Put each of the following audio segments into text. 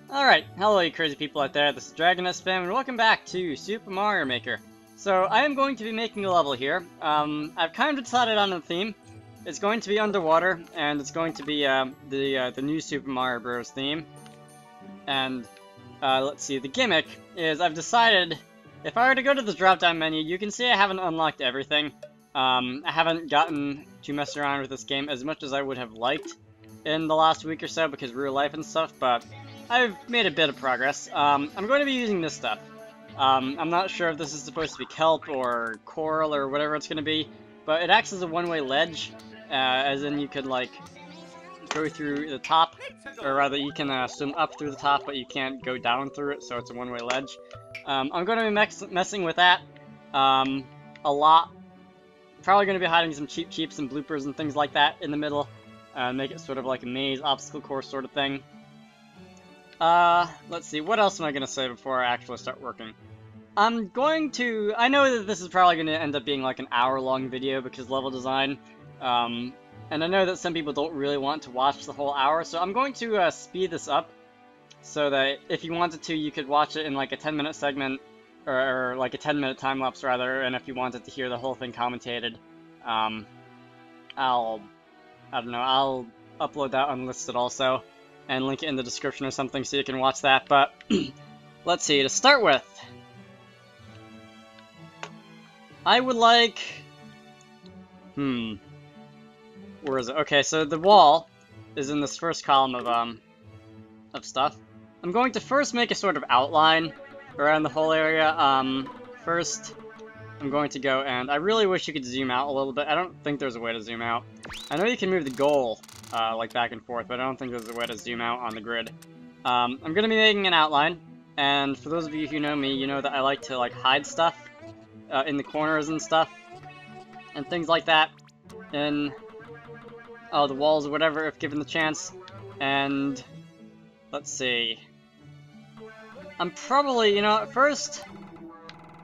Alright, hello you crazy people out there, this is DragoniteSpam and welcome back to Super Mario Maker. So, I am going to be making a level here. I've kind of decided on a theme. It's going to be underwater, and it's going to be the new Super Mario Bros. Theme. And, let's see, the gimmick is I've decided, if I were to go to the drop-down menu, you can see I haven't unlocked everything. I haven't gotten to mess around with this game as much as I would have liked in the last week or so because real life and stuff, but I've made a bit of progress. I'm going to be using this stuff. I'm not sure if this is supposed to be kelp or coral or whatever it's going to be, but it acts as a one-way ledge, as in you could, like, go through the top, or rather you can swim up through the top, but you can't go down through it, so it's a one-way ledge. I'm going to be messing with that a lot. Probably going to be hiding some cheeps and bloopers and things like that in the middle, make it sort of like a maze, obstacle course sort of thing. Let's see, what else am I going to say before I actually start working? I know that this is probably going to end up being like an hour-long video because level design, and I know that some people don't really want to watch the whole hour, so I'm going to speed this up so that if you wanted to, you could watch it in like a 10-minute segment, or like a 10-minute time-lapse rather, and if you wanted to hear the whole thing commentated, I'll upload that unlisted also, and link it in the description or something so you can watch that, but let's see, to start with, I would like, where is it? Okay, so the wall is in this first column of stuff. I'm going to first make a sort of outline around the whole area. First, I'm going to go, and I really wish you could zoom out a little bit. I don't think there's a way to zoom out. I know you can move the goal, like back and forth, but I don't think there's a way to zoom out on the grid. I'm going to be making an outline, and for those of you who know me, you know that I like to like hide stuff in the corners and stuff, and things like that, in the walls or whatever, if given the chance. And let's see. I'm probably, at first,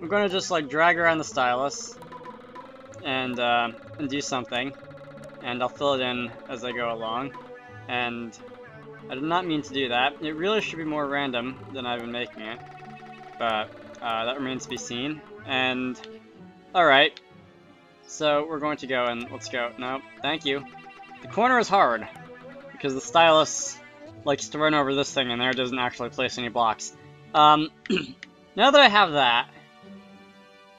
I'm going to just like drag around the stylus and do something. And I'll fill it in as I go along, and I did not mean to do that. It really should be more random than I've been making it, but that remains to be seen. And alright, so we're going to go, and let's go. No, thank you. The corner is hard, because the stylus likes to run over this thing, and there doesn't actually place any blocks. Now that I have that,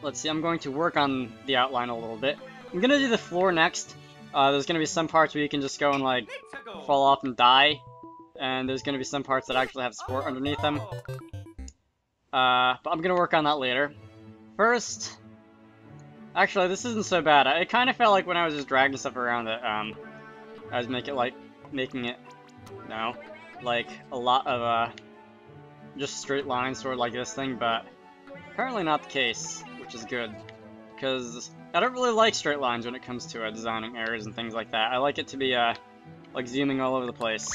let's see, I'm going to work on the outline a little bit. I'm going to do the floor next. There's going to be some parts where you can just go and, like, fall off and die. And there's going to be some parts that actually have support underneath them. But I'm going to work on that later. First, actually, this isn't so bad. It kind of felt like when I was just dragging stuff around it, I was making it, like, a lot of, just straight lines, sort of like this thing, but apparently not the case, which is good. Because I don't really like straight lines when it comes to designing areas and things like that. I like it to be, like, zooming all over the place.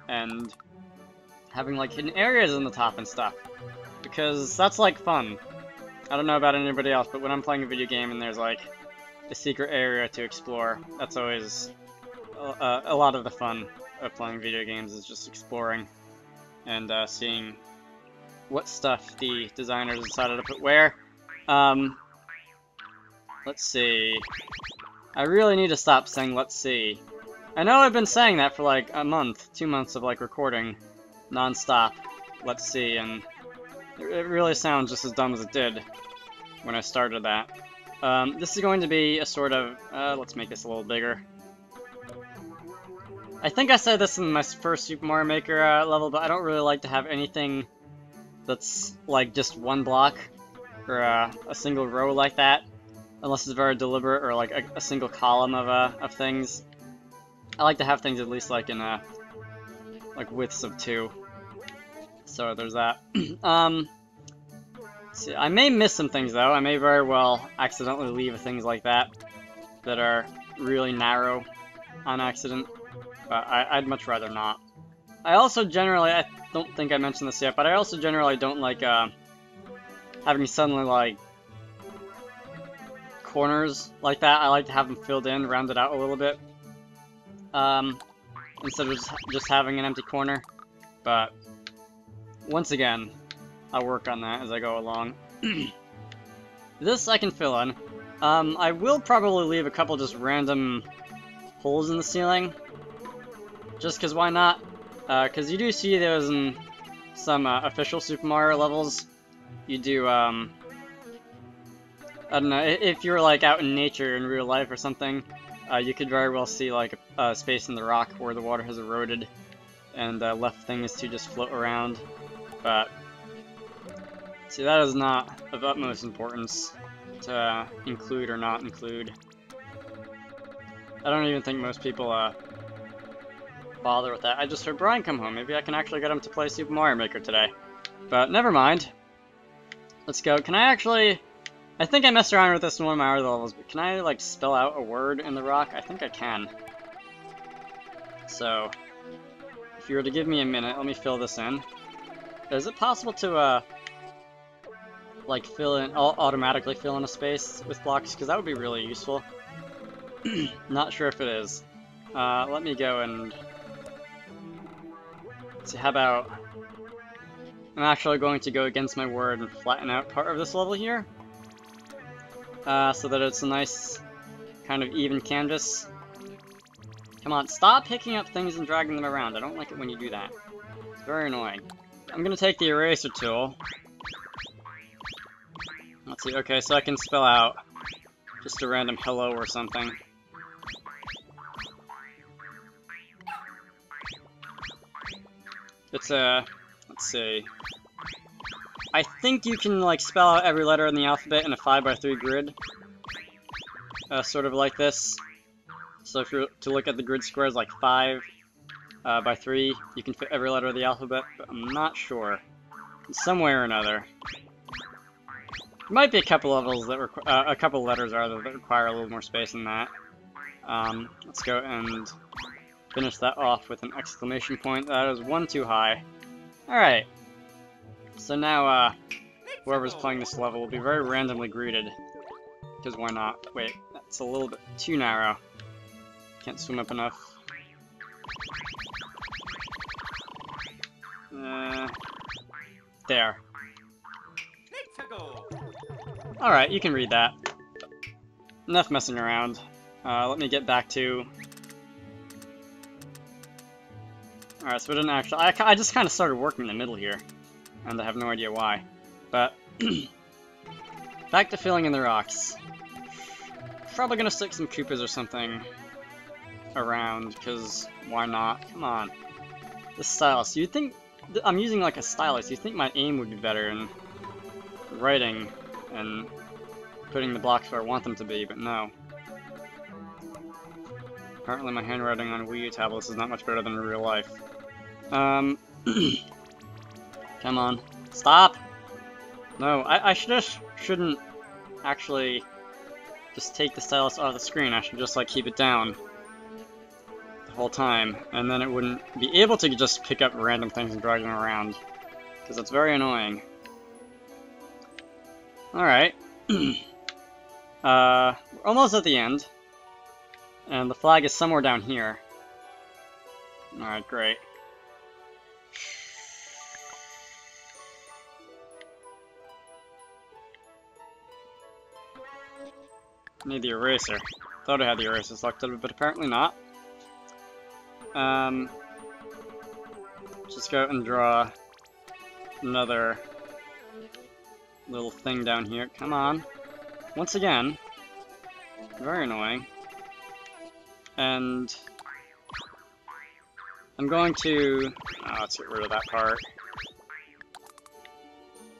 And having, like, hidden areas in the top and stuff. Because that's, like, fun. I don't know about anybody else, but when I'm playing a video game and there's, like, a secret area to explore, that's always a lot of the fun of playing video games, is just exploring and seeing what stuff the designers decided to put where. Let's see. I really need to stop saying let's see. I know I've been saying that for like a month, 2 months of like recording non-stop let's see, and it really sounds just as dumb as it did when I started that. This is going to be a sort of, let's make this a little bigger. I think I said this in my first Super Mario Maker level, but I don't really like to have anything that's like just one block or a single row like that, unless it's very deliberate, or like a single column of things. I like to have things at least like in like widths of 2. So there's that. See, I may miss some things though. I may very well accidentally leave things like that that are really narrow on accident, but I'd much rather not. I also generally, I don't think I mentioned this yet, but I also generally don't like having suddenly like corners like that. I like to have them filled in, rounded out a little bit, instead of just having an empty corner. But once again, I'll work on that as I go along. This I can fill in. I will probably leave a couple just random holes in the ceiling. Just because why not? Because you do see those in some official Super Mario levels. You do, I don't know, if you're like out in nature in real life or something, you could very well see like a space in the rock where the water has eroded and left things to just float around. But see, that is not of utmost importance to include or not include. I don't even think most people bother with that. I just heard Brian come home. Maybe I can actually get him to play Super Mario Maker today. But never mind. Let's go. Can I actually... I think I messed around with this in one of my other levels, but can I, like, spell out a word in the rock? I think I can. So, if you were to give me a minute, let me fill this in. Is it possible to, like, automatically fill in a space with blocks? Because that would be really useful. Not sure if it is. Let me go and... see, how about... I'm actually going to go against my word and flatten out part of this level here. So that it's a nice, kind of even canvas. Come on, stop picking up things and dragging them around. I don't like it when you do that. It's very annoying. I'm gonna take the eraser tool. Let's see, okay, so I can spell out just a random hello or something. It's a... let's see. I think you can, like, spell out every letter in the alphabet in a 5x3 grid. Sort of like this. So if you're to look at the grid squares, like 5 by 3, you can fit every letter of the alphabet, but I'm not sure. Some way or another. There might be a couple levels that a couple letters rather that require a little more space than that. Let's go and finish that off with an exclamation point. That is one too high. Alright. So now, whoever's playing this level will be very randomly greeted. Because why not? Wait, that's a little bit too narrow. Can't swim up enough. There. Alright, you can read that. Enough messing around. Let me get back to... Alright, so we didn't actually... I just kind of started working in the middle here. And I have no idea why. But... back to filling in the rocks. Probably gonna stick some Koopas or something around, because why not? Come on. The stylus. You'd think... I'm using like a stylus. You'd think my aim would be better in writing and putting the blocks where I want them to be, but no. Apparently my handwriting on Wii U tablets is not much better than in real life. Come on. Stop! No, I shouldn't actually just take the stylus off the screen. I should just, like, keep it down the whole time, and then it wouldn't be able to just pick up random things and drag them around, because that's very annoying. Alright. We're almost at the end, and the flag is somewhere down here. Alright, great. Need the eraser. Thought I had the eraser selected, but apparently not. Just go and draw another little thing down here. Come on. Once again. Very annoying. And I'm going to... oh, let's get rid of that part.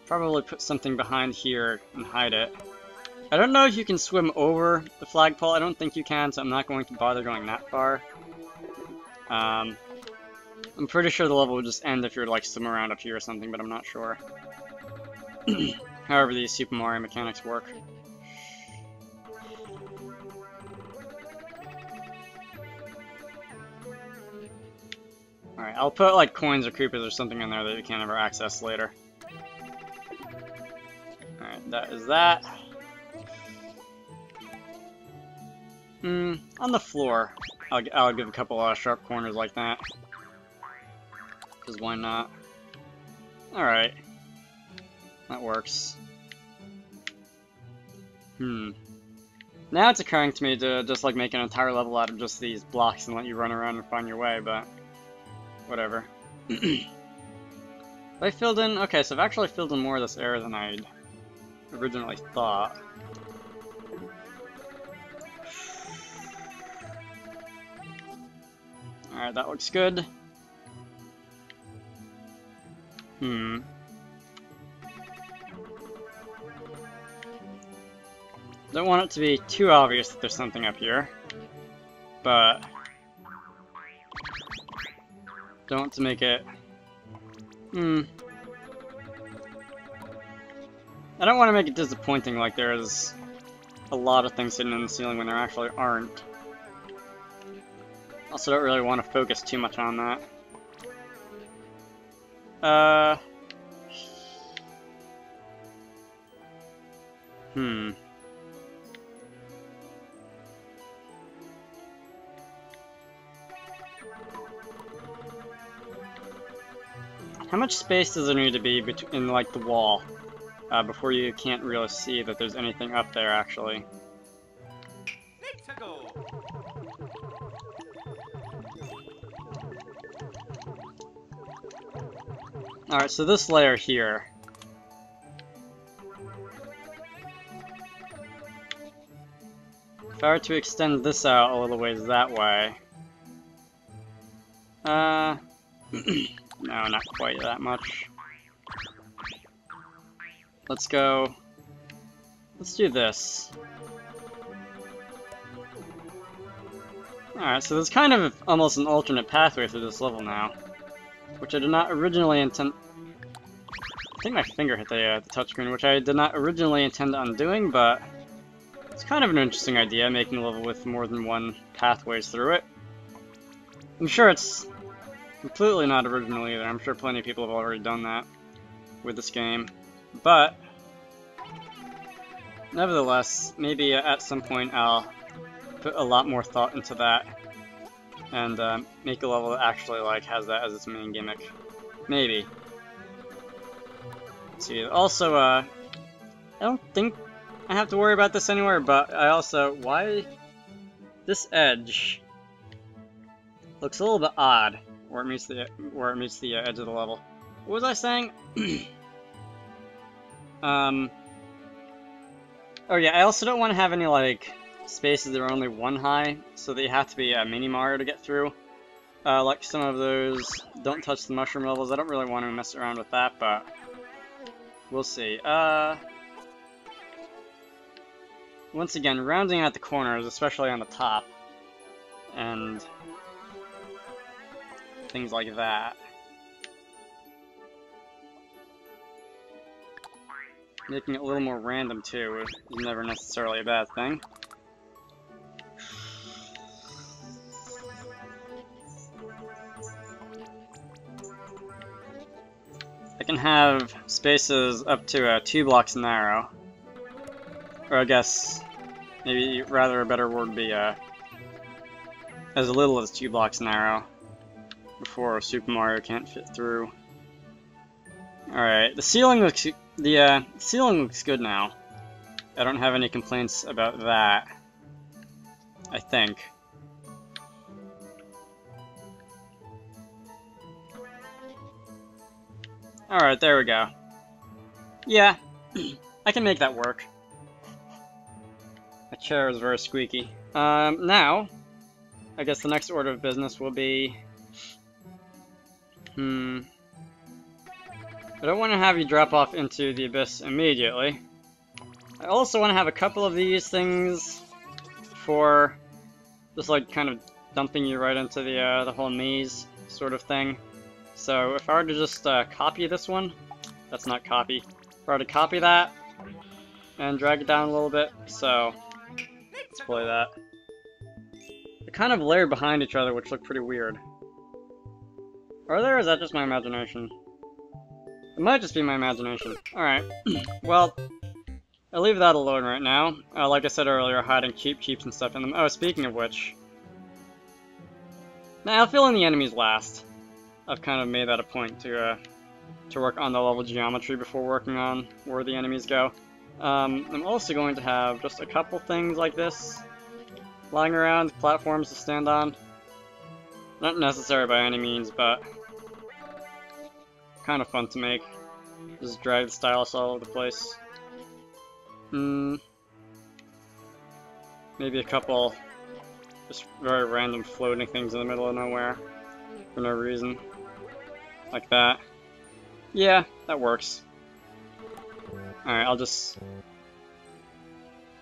Probably put something behind here and hide it. I don't know if you can swim over the flagpole. I don't think you can, so I'm not going to bother going that far. I'm pretty sure the level would just end if you were to, like, swim around up here or something, but I'm not sure. However these Super Mario mechanics work. Alright, I'll put, like, coins or Koopas or something in there that you can't ever access later. Alright, that is that. On the floor, I'll give a couple sharp corners like that. Because why not? Alright. That works. Now it's occurring to me to just like make an entire level out of just these blocks and let you run around and find your way, but whatever. I filled in... Okay, so I've actually filled in more of this area than I'd originally thought. Alright, that looks good. Don't want it to be too obvious that there's something up here, but don't want to make it... I don't want to make it disappointing like there's a lot of things hidden in the ceiling when there actually aren't. Also don't really want to focus too much on that. How much space does there need to be in like the wall before you can't really see that there's anything up there actually? Alright, so this layer here. If I were to extend this out a little ways that way. No, not quite that much. Let's go. Let's do this. Alright, so there's kind of almost an alternate pathway through this level now, which I did not originally intend... I think my finger hit the touchscreen, which I did not originally intend on doing, but it's kind of an interesting idea, making a level with more than one pathways through it. I'm sure it's completely not original either. I'm sure plenty of people have already done that with this game. But, nevertheless, maybe at some point I'll put a lot more thought into that and make a level that actually like has that as its main gimmick. Maybe. Let's see. Also, I don't think I have to worry about this anywhere, but I also... Why... This edge looks a little bit odd where it meets the edge of the level. What was I saying? Oh yeah, I also don't want to have any like spaces that are only one high, so that you have to be a mini Mario to get through. Like some of those don't touch the mushroom levels. I don't really want to mess around with that, but we'll see. Once again, rounding out the corners, especially on the top, and things like that. Making it a little more random too is never necessarily a bad thing. I can have spaces up to 2 blocks narrow. Or I guess, maybe rather a better word would be as little as 2 blocks narrow before Super Mario can't fit through. Alright, the ceiling looks good now. I don't have any complaints about that, I think. Alright, there we go. Yeah, I can make that work. My chair is very squeaky. Now, I guess the next order of business will be... I don't want to have you drop off into the abyss immediately. I also want to have a couple of these things for just like kind of dumping you right into the whole maze sort of thing. So if I were to just copy this one, that's not copy. If I were to copy that and drag it down a little bit, so let's play that. They're kind of layered behind each other, which look pretty weird. Are there, or is that just my imagination? It might just be my imagination. Alright. Well, I'll leave that alone right now. Like I said earlier, hiding cheeps and stuff in them. Oh, speaking of which... Now, I'll fill in the enemies last. I've kind of made that a point to to work on the level geometry before working on where the enemies go. I'm also going to have just a couple things like this lying around, platforms to stand on. Not necessary by any means, but kind of fun to make. Just drag the stylus all over the place. Maybe a couple just very random floating things in the middle of nowhere for no reason. Like that. Yeah, that works. Alright, I'll just...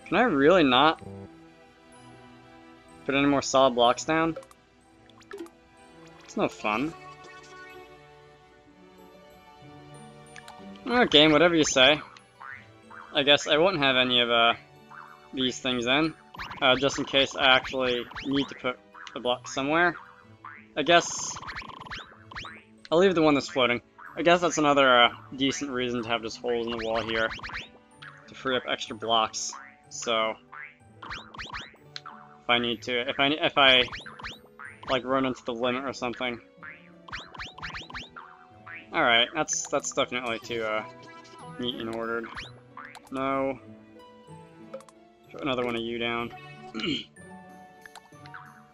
Can I really not put any more solid blocks down? It's no fun. Alright, game, whatever you say. I guess I won't have any of these things in, just in case I actually need to put a block somewhere. I guess I'll leave the one that's floating. I guess that's another decent reason to have just holes in the wall here to free up extra blocks. So if I need to, if I like run into the limit or something. All right, that's definitely too neat and ordered. No. Put another one of you down.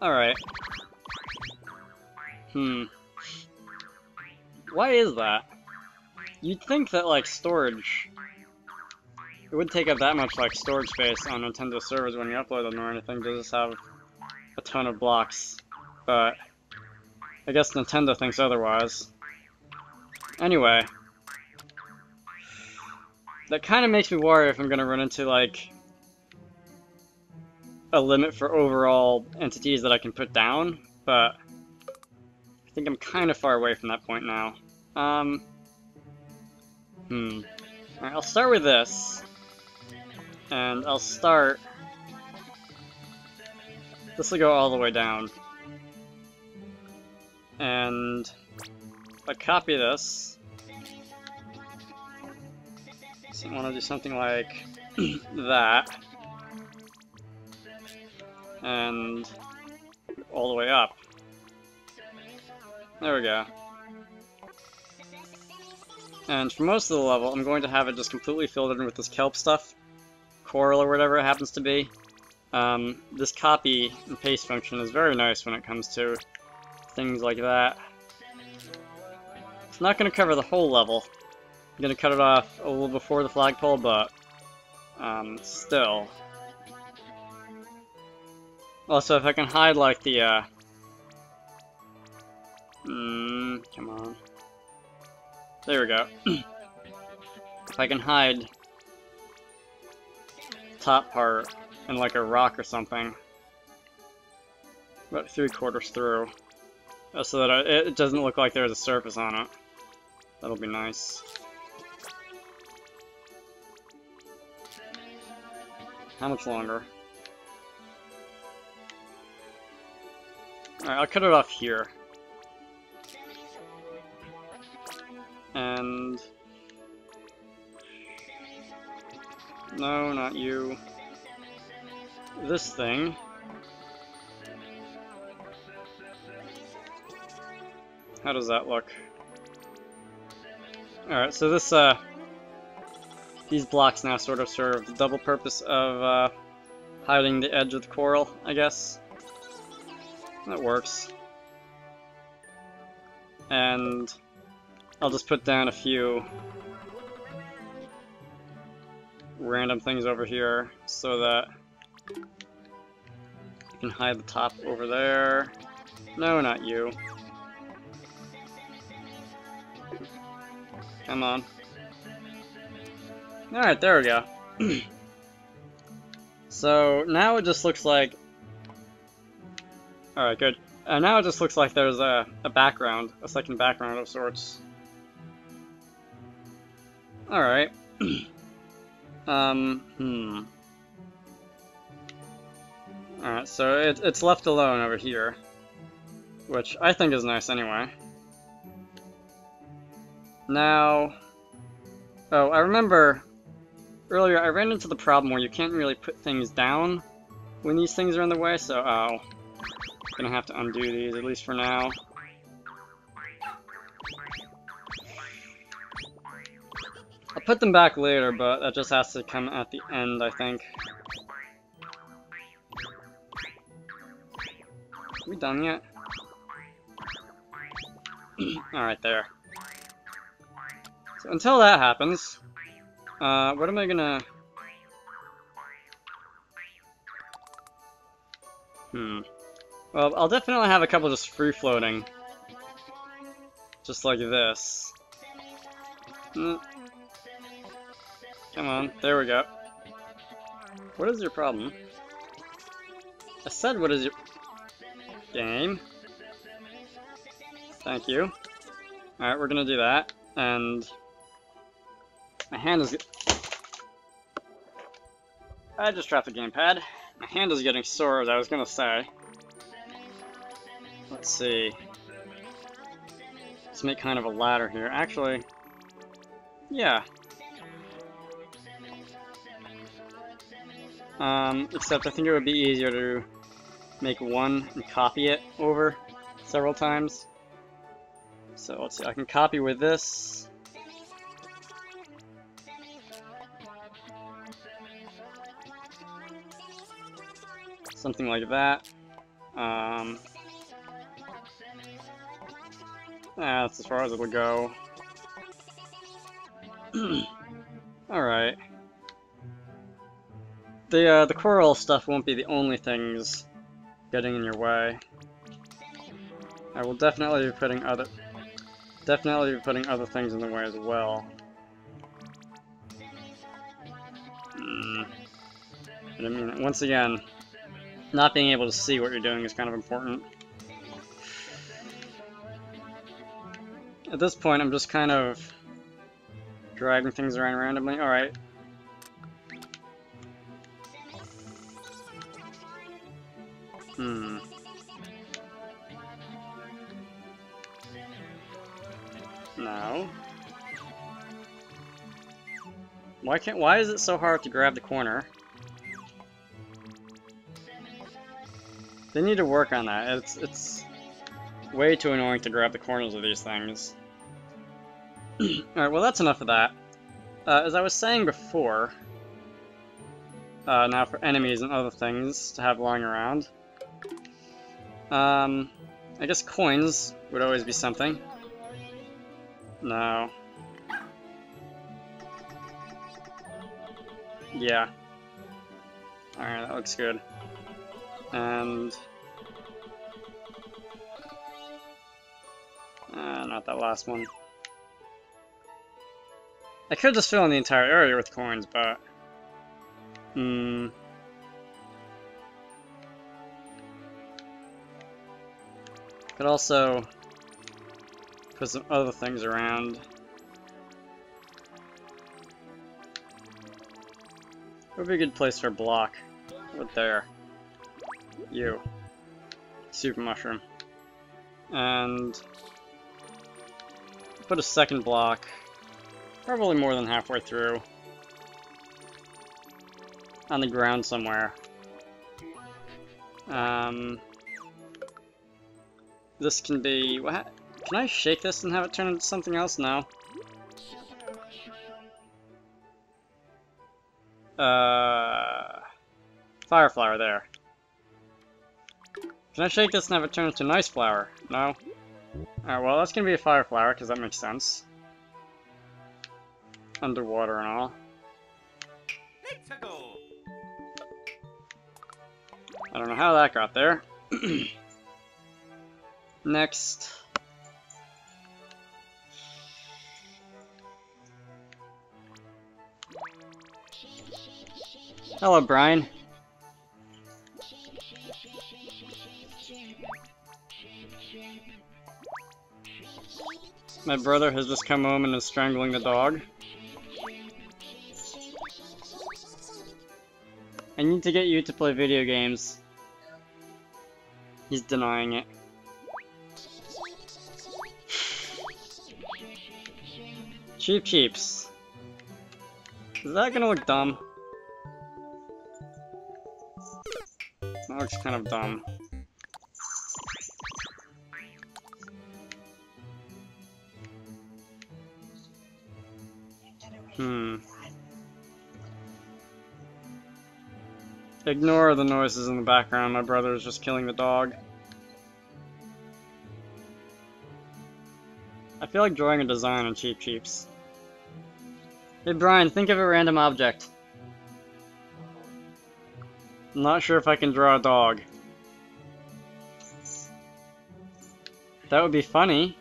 Alright. Why is that? You'd think that, like, storage... It wouldn't take up that much, like, storage space on Nintendo servers when you upload them or anything to just have a ton of blocks. But I guess Nintendo thinks otherwise. Anyway. That kind of makes me worry if I'm going to run into, like, a limit for overall entities that I can put down, but I think I'm kind of far away from that point now. Alright, I'll start with this, and I'll start... This will go all the way down. And if I copy this... So I want to do something like that, and all the way up. There we go. And for most of the level, I'm going to have it just completely filled in with this kelp stuff, coral or whatever it happens to be. This copy and paste function is very nice when it comes to things like that. It's not going to cover the whole level. I'm gonna cut it off a little before the flagpole, but still. Also, if I can hide like the come on. There we go. If I can hide the top part in like a rock or something, about 3/4 through, so that it doesn't look like there's a surface on it. That'll be nice. How much longer? Alright, I'll cut it off here. And... No, not you. This thing. How does that look? Alright, so this, these blocks now sort of serve the double purpose of hiding the edge of the coral, I guess. That works. And I'll just put down a few random things over here so that you can hide the top over there. No, not you. Come on. Alright, there we go. So now it just looks like... Alright, good. Now it just looks like there's a background, a second background of sorts. Alright. Alright, so it's left alone over here, which I think is nice anyway. Now... Oh, I remember earlier I ran into the problem where you can't really put things down when these things are in the way, so I'm gonna have to undo these, at least for now. I'll put them back later, but that just has to come at the end, I think. Are we done yet? Alright, there. So until that happens, what am I gonna... Well, I'll definitely have a couple just free-floating. Just like this. Come on, there we go. What is your problem? I said what is your... Game. Thank you. Alright, we're gonna do that, and... My hand is... I just dropped the gamepad. My hand is getting sore, as I was gonna say. Let's see. Let's make kind of a ladder here. Actually, yeah. Except I think it would be easier to make one and copy it over several times. So let's see, I can copy with this. Something like that. That's as far as it'll go. Alright. The coral stuff won't be the only things getting in your way. I will definitely be putting other things in the way as well. But I mean, once again, not being able to see what you're doing is kind of important. At this point, I'm just kind of dragging things around randomly. Alright. No. Why is it so hard to grab the corner? They need to work on that. It's way too annoying to grab the corners of these things. Alright, well that's enough of that. As I was saying before, now for enemies and other things to have lying around, I guess coins would always be something. No. Yeah. Alright, that looks good. And... not that last one. I could just fill in the entire area with coins, but... Could also put some other things around. Would be a good place for a block. Right there. You. Super mushroom. And put a second block, probably more than halfway through, on the ground somewhere. This can be... What? Can I shake this and have it turn into something else? No. Fire flower there. Can I shake this and have it turn into nice flower? No. Alright, well that's gonna be a fire flower, because that makes sense. Underwater and all. I don't know how that got there. Next. Hello, Brian. My brother has just come home and is strangling the dog. I need to get you to play video games. He's denying it. Cheap cheeps. Is that gonna look dumb? That looks kind of dumb. Ignore the noises in the background. My brother is just killing the dog. I feel like drawing a design on Cheep Cheeps. Hey Brian, think of a random object. I'm not sure if I can draw a dog. That would be funny.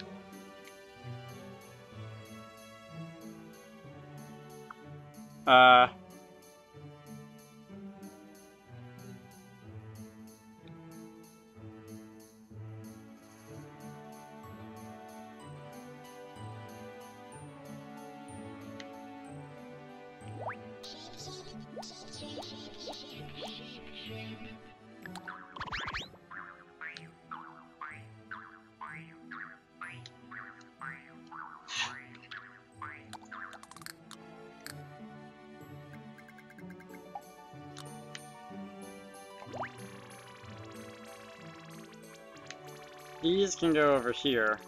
These can go over here.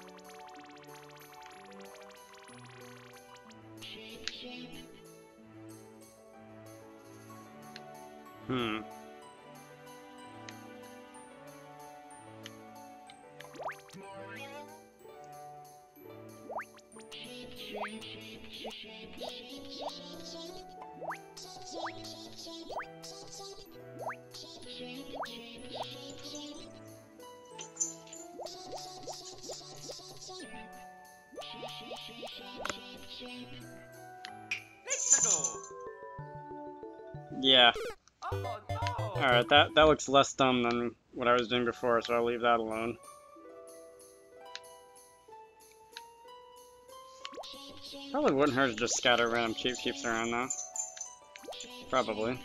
Yeah. Alright, that looks less dumb than what I was doing before, so I'll leave that alone. Probably wouldn't hurt to just scatter random Cheep Cheeps around though. Probably.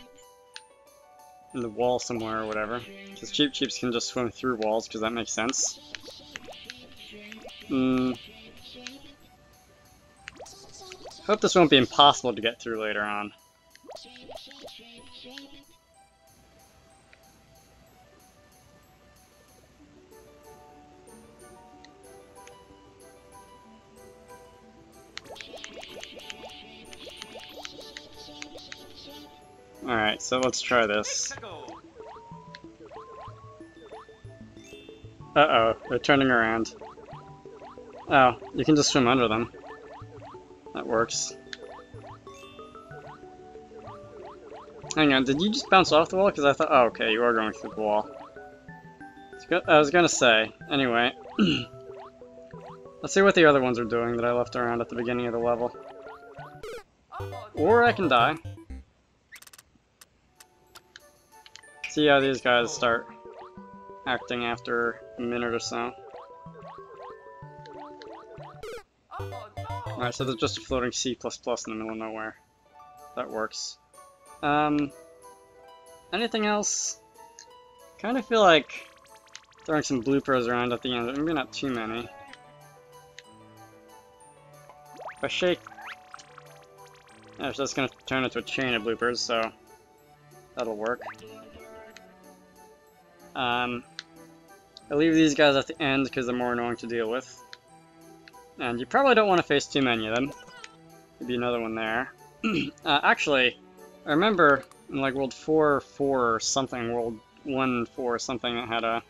In the wall somewhere or whatever. Because Cheep Cheeps can just swim through walls, because that makes sense. Hope this won't be impossible to get through later on. Alright, so let's try this. Uh-oh, they're turning around. Oh, you can just swim under them. That works. Hang on, did you just bounce off the wall? Because I thought, oh, okay, you are going through the wall. I was gonna say, anyway. Let's see what the other ones are doing that I left around at the beginning of the level. Or I can die. See how these guys start acting after a minute or so. Alright, so there's just a floating C++ in the middle of nowhere. That works. Anything else? Kind of feel like throwing some bloopers around at the end, maybe not too many. If I shake... Yeah, so that's gonna turn into a chain of bloopers, so that'll work. I leave these guys at the end because they're more annoying to deal with. And you probably don't want to face too many of them. Maybe another one there. Actually, I remember in like World 4 or something, World 1 4 something that had a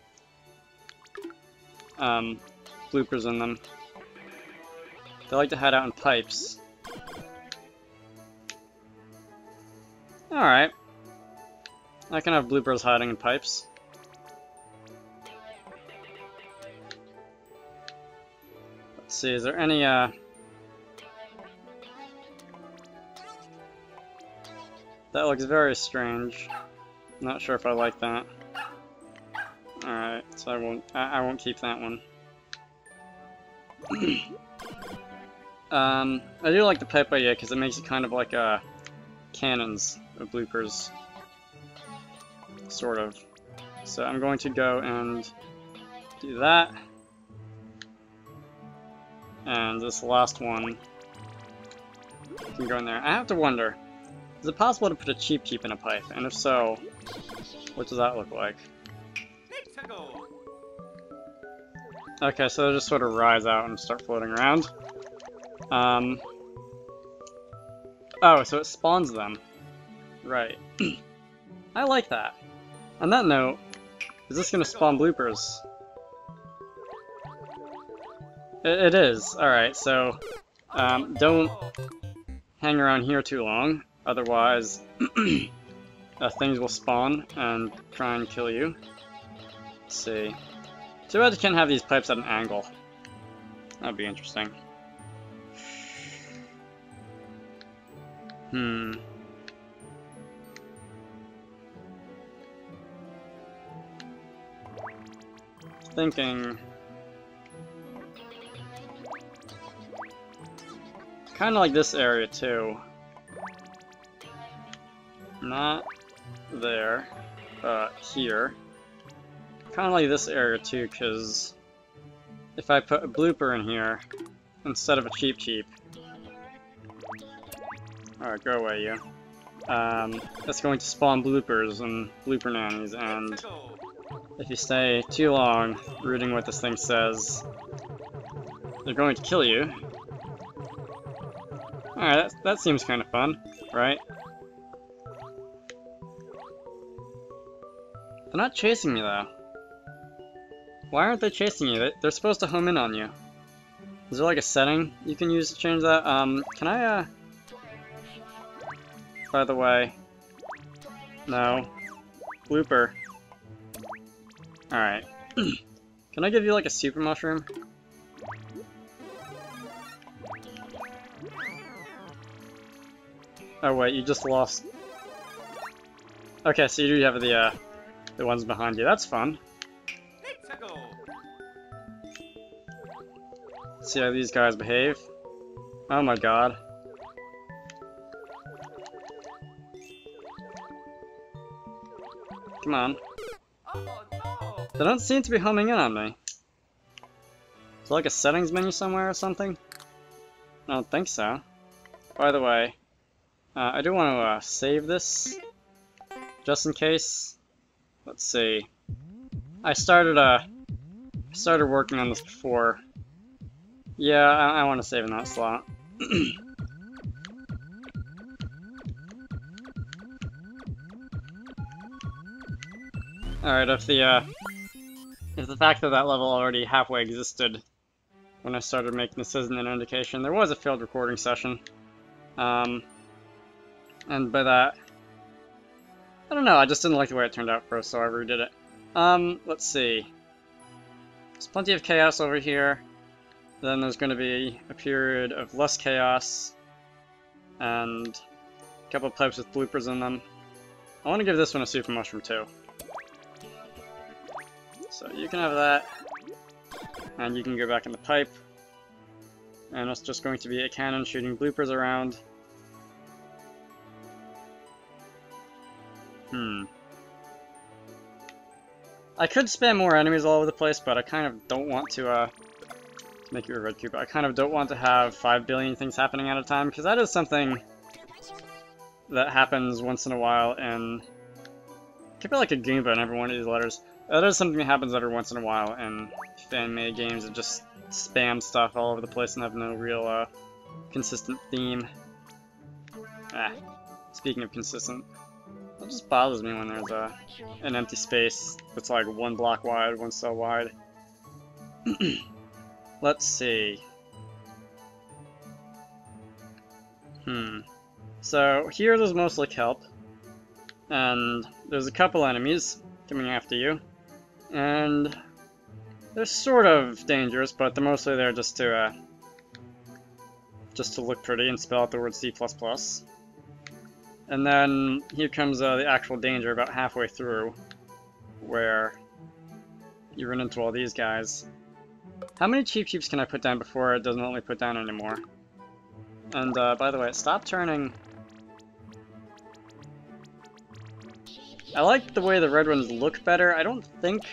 bloopers in them. They like to hide out in pipes. Alright. I can have bloopers hiding in pipes. Let's see, is there any, that looks very strange. Not sure if I like that. Alright, so I won't keep that one. I do like the pipe idea because it makes it kind of like cannons of bloopers. Sort of. So I'm going to go and do that. And this last one can go in there. I have to wonder, is it possible to put a Cheep Cheep in a pipe? And if so, what does that look like? Okay, so they'll just sort of rise out and start floating around. Oh, so it spawns them. Right. I like that. On that note, is this gonna spawn bloopers? It is. Alright, so don't hang around here too long, otherwise things will spawn and try and kill you. Let's see. Too bad you can't have these pipes at an angle. That'd be interesting. Thinking... kind of like this area too. Not there, but here. Kind of like this area too, because if I put a blooper in here instead of a cheap cheap. Alright, go away, you. That's going to spawn bloopers and blooper nannies, and if you stay too long reading what this thing says, they're going to kill you. Alright, that seems kind of fun, right? They're not chasing me though. Why aren't they chasing you? They're supposed to home in on you. Is there like a setting you can use to change that? Can I, by the way... No. Blooper. Alright. Can I give you like a super mushroom? Oh wait, you just lost... Okay, so you do have the ones behind you. That's fun. See how these guys behave. Oh my god. Come on. They don't seem to be homing in on me. Is there like a settings menu somewhere or something? I don't think so. By the way, I do want to save this, just in case. Let's see. I started working on this before. Yeah, I want to save in that slot. Alright, if the fact that that level already halfway existed when I started making this isn't an indication, there was a failed recording session. And by that, I don't know, I just didn't like the way it turned out first, so I redid it. Let's see. There's plenty of chaos over here. Then there's going to be a period of less chaos, and a couple of pipes with bloopers in them. I want to give this one a super mushroom too. So you can have that, and you can go back in the pipe, and it's just going to be a cannon shooting bloopers around. I could spam more enemies all over the place, but I kind of don't want to, make you a red cube. I kind of don't want to have 5 billion things happening at a time, because that is something that happens once in a while in... It could be like a Goomba in every one of these letters. That is something that happens every once in a while in fan-made games that just spam stuff all over the place and have no real, consistent theme. Speaking of consistent, it just bothers me when there's, an empty space that's like 1 block wide, 1 cell wide. Let's see. So here there's mostly kelp, and there's a couple enemies coming after you, and they're sort of dangerous, but they're mostly there just to look pretty and spell out the word C++. And then here comes the actual danger about halfway through, where you run into all these guys. How many cheap cheeps can I put down before it doesn't let me put down anymore? And by the way, stop turning. I like the way the red ones look better. I don't think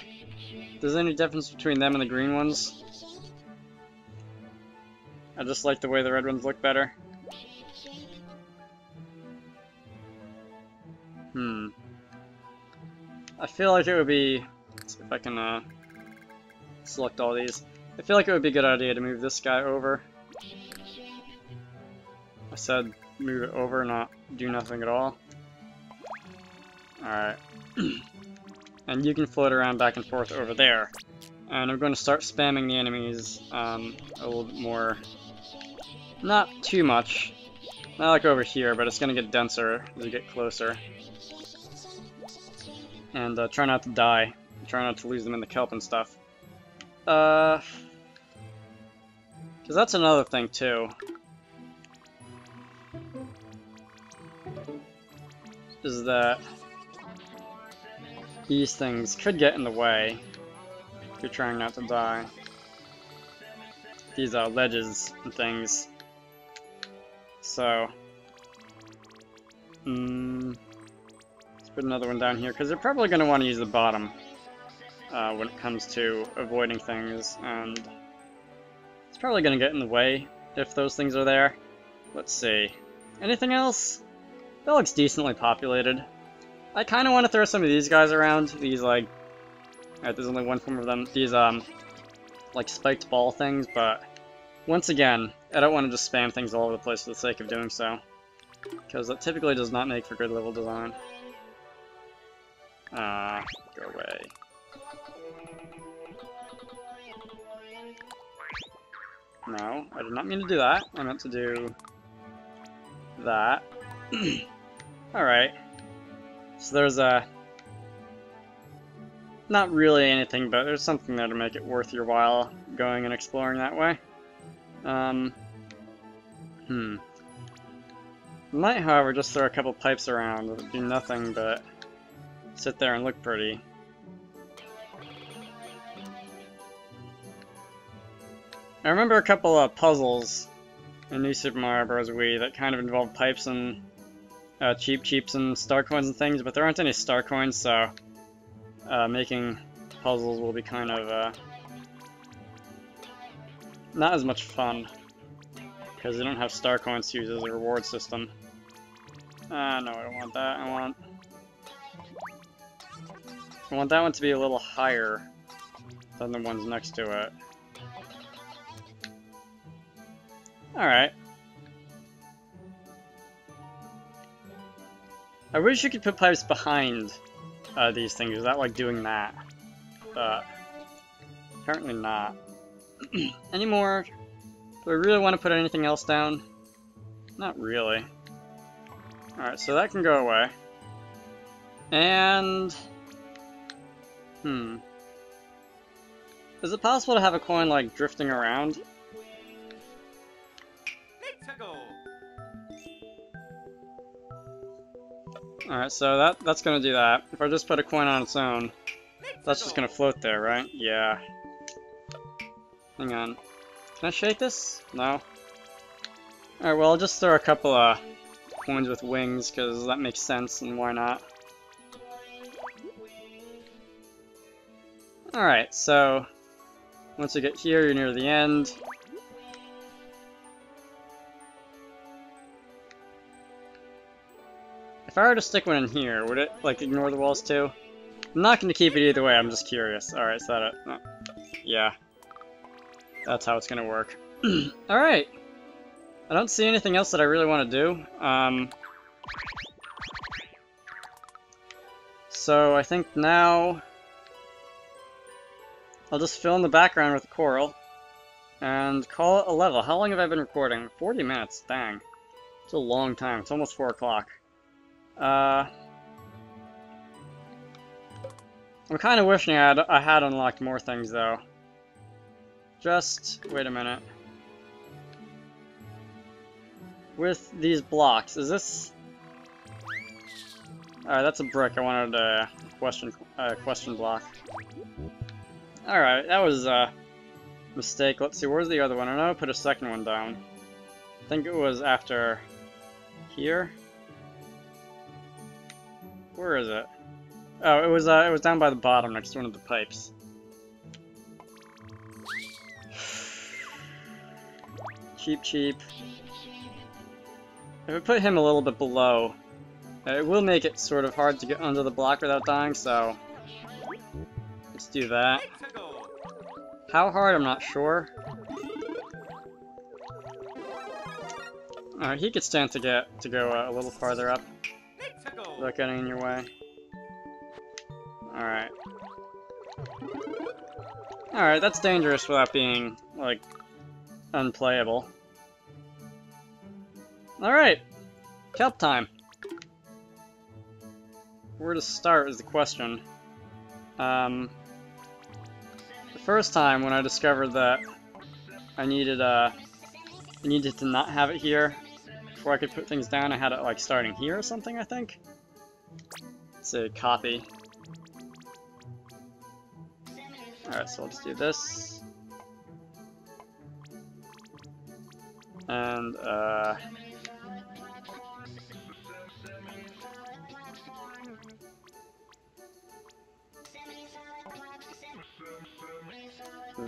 there's any difference between them and the green ones. I just like the way the red ones look better. I feel like it would be... Let's see if I can select all these. I feel like it would be a good idea to move this guy over. I said move it over, not do nothing at all. Alright. And you can float around back and forth over there. And I'm going to start spamming the enemies a little bit more. Not too much. Not like over here, but it's going to get denser as you get closer. And try not to die. Try not to lose them in the kelp and stuff. Because that's another thing, too. Is that these things could get in the way if you're trying not to die. These ledges and things. So, let's put another one down here, because they're probably going to want to use the bottom when it comes to avoiding things, and it's probably going to get in the way if those things are there. Let's see. Anything else? That looks decently populated. I kind of want to throw some of these guys around. These, like... Alright, there's only one form of them. These, like, spiked ball things, but... Once again, I don't want to just spam things all over the place for the sake of doing so. Because that typically does not make for good level design. Go away. No, I did not mean to do that. I meant to do... that. Alright. So there's not really anything, but there's something there to make it worth your while going and exploring that way. Might, however, just throw a couple pipes around that would do nothing but sit there and look pretty. I remember a couple of puzzles in New Super Mario Bros. Wii that kind of involved pipes and cheeps and star coins and things, but there aren't any star coins, so making puzzles will be kind of not as much fun, because you don't have star coins to use as a reward system. No, I don't want that. I want that one to be a little higher than the ones next to it. Alright. I wish you could put pipes behind these things without, like, doing that. But apparently not. Any more? Do I really want to put anything else down? Not really. Alright, so that can go away. And... Is it possible to have a coin, like, drifting around? Alright, so that's gonna do that. If I just put a coin on its own, that's just gonna float there, right? Yeah. Hang on. Can I shake this? No? Alright, well, I'll just throw a couple of coins with wings, because that makes sense, and why not? Alright, so once you get here, you're near the end. If I were to stick one in here, would it, like, ignore the walls too? I'm not going to keep it either way, I'm just curious. Alright, is that it? Oh. Yeah. That's how it's going to work. Alright. I don't see anything else that I really want to do. So I think now I'll just fill in the background with the coral and call it a level. How long have I been recording? 40 minutes, dang. It's a long time, it's almost 4 o'clock. I'm kind of wishing I had unlocked more things, though. Just... wait a minute. With these blocks, is this... Alright, that's a brick. I wanted a question block. Alright, that was a mistake. Let's see, where's the other one? I know I put a second one down. I think it was after... here? Where is it? Oh, it was down by the bottom next to one of the pipes. Cheap. If I put him a little bit below, it will make it sort of hard to get under the block without dying, so let's do that. How hard, I'm not sure. Alright, he could stand to go a little farther up without getting in your way. Alright. Alright, that's dangerous without being, like, unplayable. Alright! Kelp time! Where to start is the question. The first time when I discovered that I needed to not have it here before I could put things down, I had it, like, starting here or something, I think? Let's see, copy. Alright, so let's do this. And,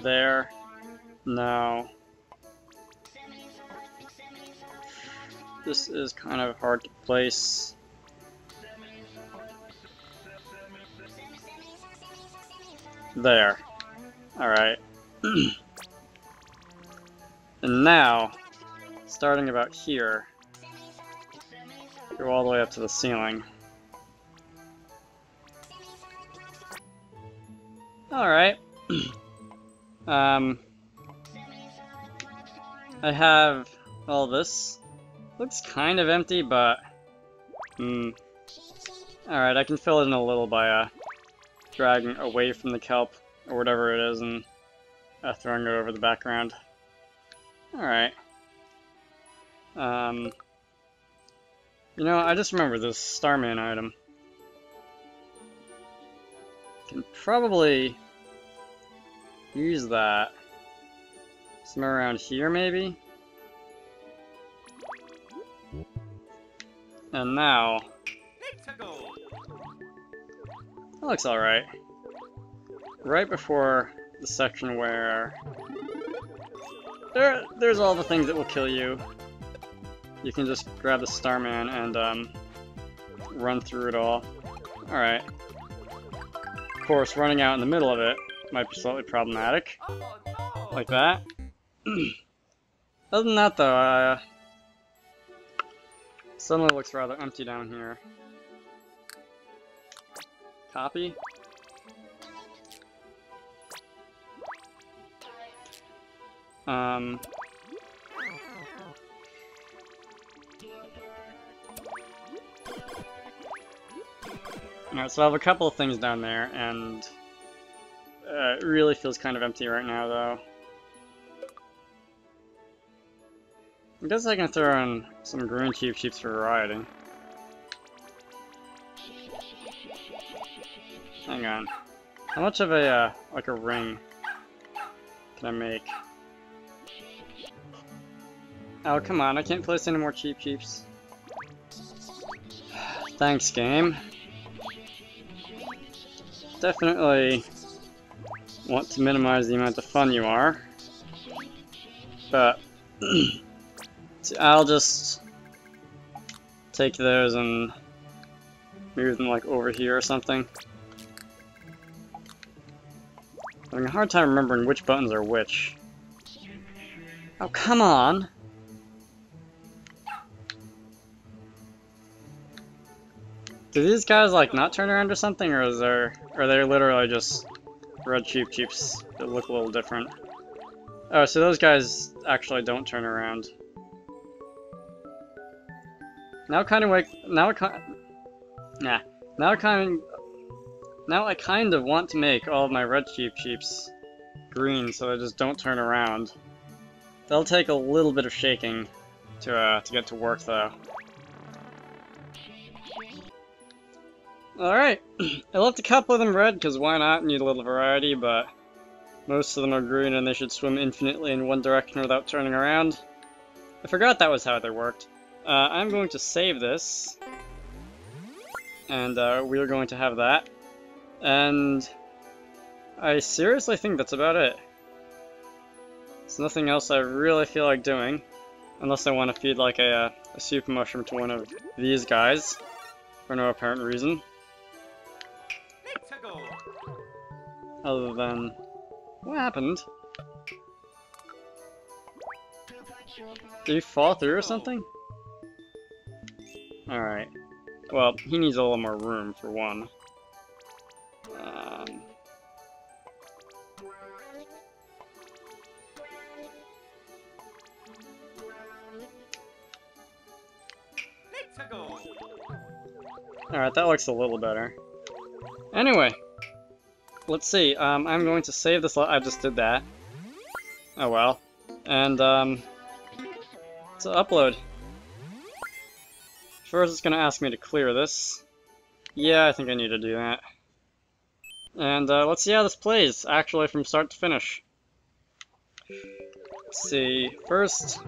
there. No. This is kind of hard to place. There. Alright. And now, starting about here, go all the way up to the ceiling. Alright. I have all this. Looks kind of empty, but... Alright, I can fill it in a little by dragging away from the kelp, or whatever it is, and throwing it over the background. Alright. You know, I just remember this Starman item. Can probably use that somewhere around here, maybe? And now... that looks alright. Right before the section where... There's all the things that will kill you. You can just grab the Starman and run through it all. Alright. Of course, running out in the middle of it might be slightly problematic. Like that. Other than that, though, suddenly looks rather empty down here. Copy. Alright, so I have a couple of things down there, and it really feels kind of empty right now, though. I guess I can throw in some green Cheep Cheeps for variety. Hang on. How much of a, like a ring can I make? Oh, come on, I can't place any more Cheep Cheeps. Thanks, game. Definitely want to minimize the amount of fun you are. But I'll just take those and move them like over here or something. I'm having a hard time remembering which buttons are which. Oh, come on! Do these guys like not turn around or something, or are they literally just red Cheep Cheeps that look a little different? Oh, so those guys actually don't turn around. Now I kind of want to make all of my red Cheep Cheeps green so they just don't turn around. They'll take a little bit of shaking to get to work, though. Alright, I left a couple of them red, because why not? Need a little variety, but most of them are green and they should swim infinitely in one direction without turning around. I forgot that was how they worked. I'm going to save this, and we're going to have that. And I seriously think that's about it. There's nothing else I really feel like doing, unless I want to feed like a super mushroom to one of these guys, for no apparent reason. Other than... what happened? Did you fall through or something? Alright. Well, he needs a little more room, for one. Alright, that looks a little better. Anyway, let's see. I'm going to save this. I just did that. Oh well. And, to upload. First, it's going to ask me to clear this. Yeah, I think I need to do that. And, let's see how this plays, actually, from start to finish. Let's see. First,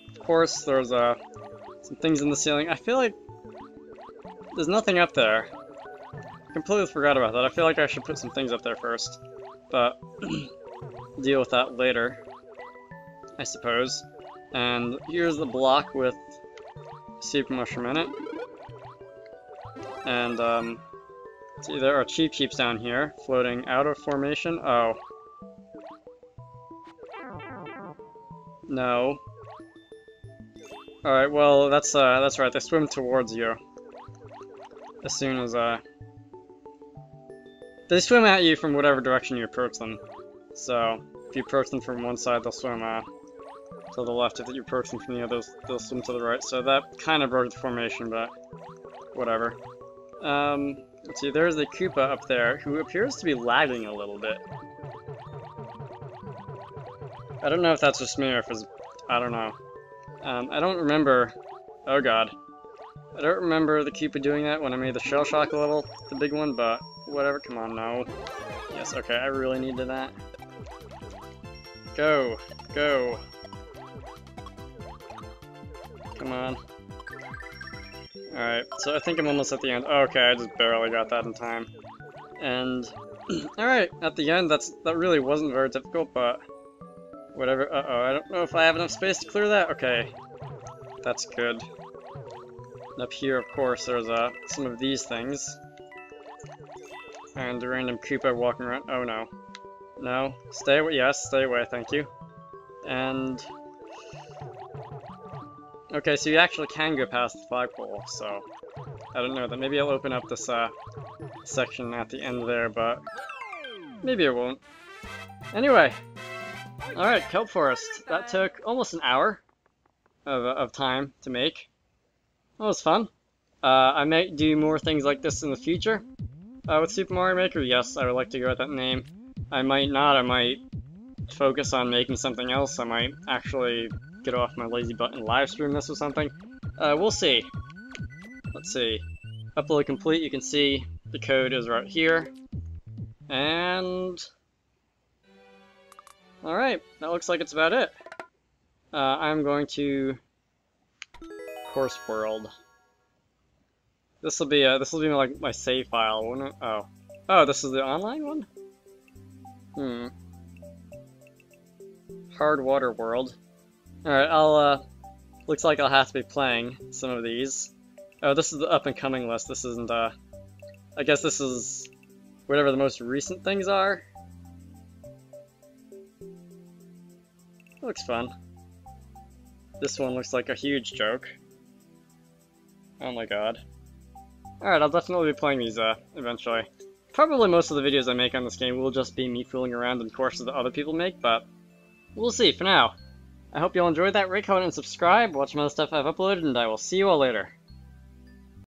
of course, there's, some things in the ceiling. I feel like there's nothing up there. I completely forgot about that. I feel like I should put some things up there first. But, deal with that later, I suppose. And here's the block with Super Mushroom in it. And, see, there are Cheep Cheeps down here, floating out of formation. Oh. No. Alright, well, that's right, they swim towards you. As soon as, they swim at you from whatever direction you approach them. So, if you approach them from one side, they'll swim, to the left. If you approach them from the other, they'll swim to the right. So that kind of broke the formation, but whatever. Let's see, there's the Koopa up there, who appears to be lagging a little bit. I don't know if that's just me or if it's... I don't know. I don't remember... Oh god. I don't remember the Koopa doing that when I made the Shell Shock level, the big one, but whatever, come on, no. Yes, okay, I really needed that. Go! Go! Come on. Alright, so I think I'm almost at the end. Oh, okay, I just barely got that in time. And... Alright, at the end, that really wasn't very difficult, but... Whatever, uh-oh, I don't know if I have enough space to clear that. Okay. That's good. And up here, of course, there's, some of these things. And the random Koopa walking around. Oh, no. No. Stay away. Yes, stay away, thank you. And... Okay, so you actually can go past the flagpole, so... I don't know, that maybe I'll open up this, section at the end there, but... Maybe I won't. Anyway! Alright, Kelp Forest. That took almost an hour of time to make. That was fun. I might do more things like this in the future. With Super Mario Maker, yes, I would like to go with that name. I might not, I might focus on making something else. I might actually get off my lazy butt and live stream this or something. We'll see. Let's see. Upload complete, you can see the code is right here. And... Alright, that looks like it's about it. I'm going to... Course World. This will be like my save file, won't it? Oh. Oh, this is the online one? Hard Water World. Alright, looks like I'll have to be playing some of these. Oh, this is the up-and-coming list. This isn't, I guess this is whatever the most recent things are. Looks fun. This one looks like a huge joke. Oh my god. Alright, I'll definitely be playing these, eventually. Probably most of the videos I make on this game will just be me fooling around in courses that other people make, but we'll see for now. I hope you all enjoyed that. Rate, comment, and subscribe. Watch some other stuff I've uploaded, and I will see you all later.